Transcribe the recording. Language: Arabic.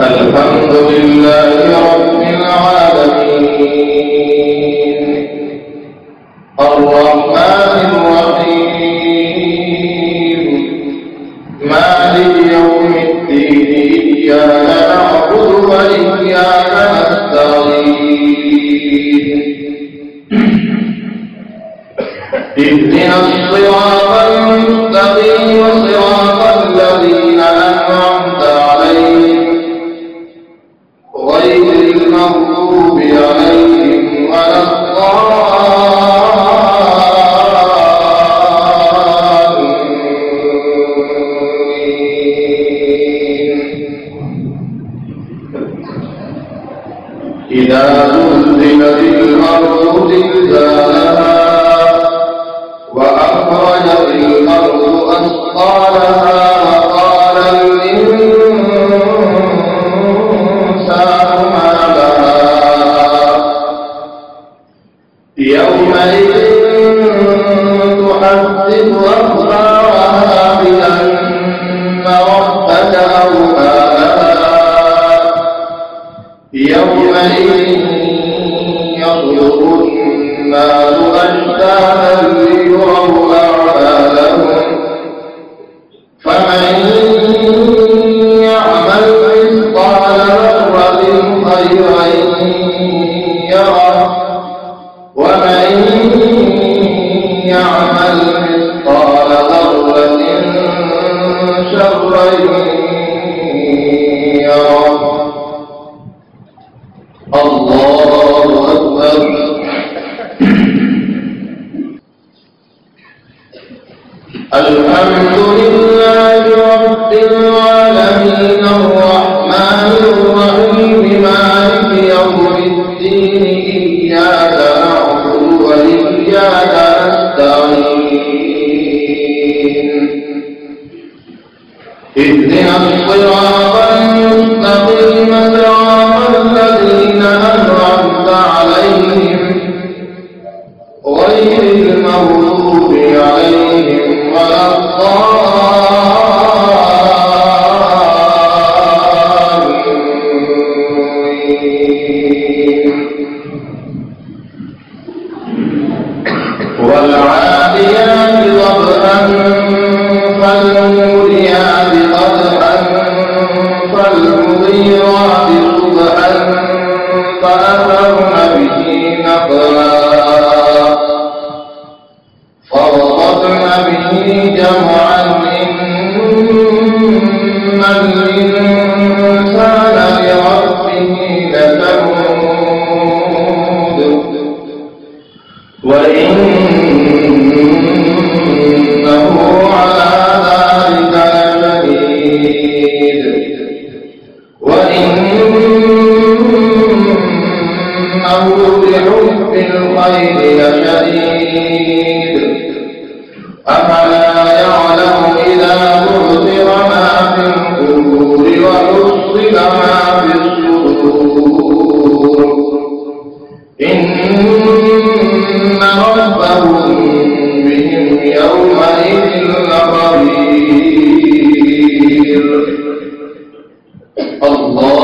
الحمد لله رب العالمين الرحمن الرحيم مالك يوم الدين إياك نعبد وإياك نستعين اهدنا الصراط المستقيم صراط الذين أنعمت عليهم غير المغضوب عليهم ولا الضالين إذا زلزلت الأرض زلزالها وأخرجت الأرض أثقالها وقال الإنسان ما لها يومئذ تحدث أخبارها بأن ربك أوحى لها يومئذ يصدر الناس أشتاتا ليروا أعمالهم فمن يعمل مثقال ذرة خيرا يره ومن يعمل مثقال ذرة شرا يره الله أكبر الحمد لله رب العالمين الرحمن الرحيم مالك يوم الدين إياك نعبد وإياك نستعين اهدنا الصراط المستقيم صراط الذين أنعمت عليهم غير المغضوب عليهم ولا الضالين والعاديات ضبحا فالموريات قدحا فالمغيرات صبحا فأثرن به نقعا فوسطن به جمعا إن الإنسان لربه لكنود وإنه على ذلك لشهيد وإنه لحب الخير لشديد أفلا يعلم إذا بُعْثِرَ ما في القبور وحصل ما في الصدور إن ربهم بهم يومئذ لخبير الله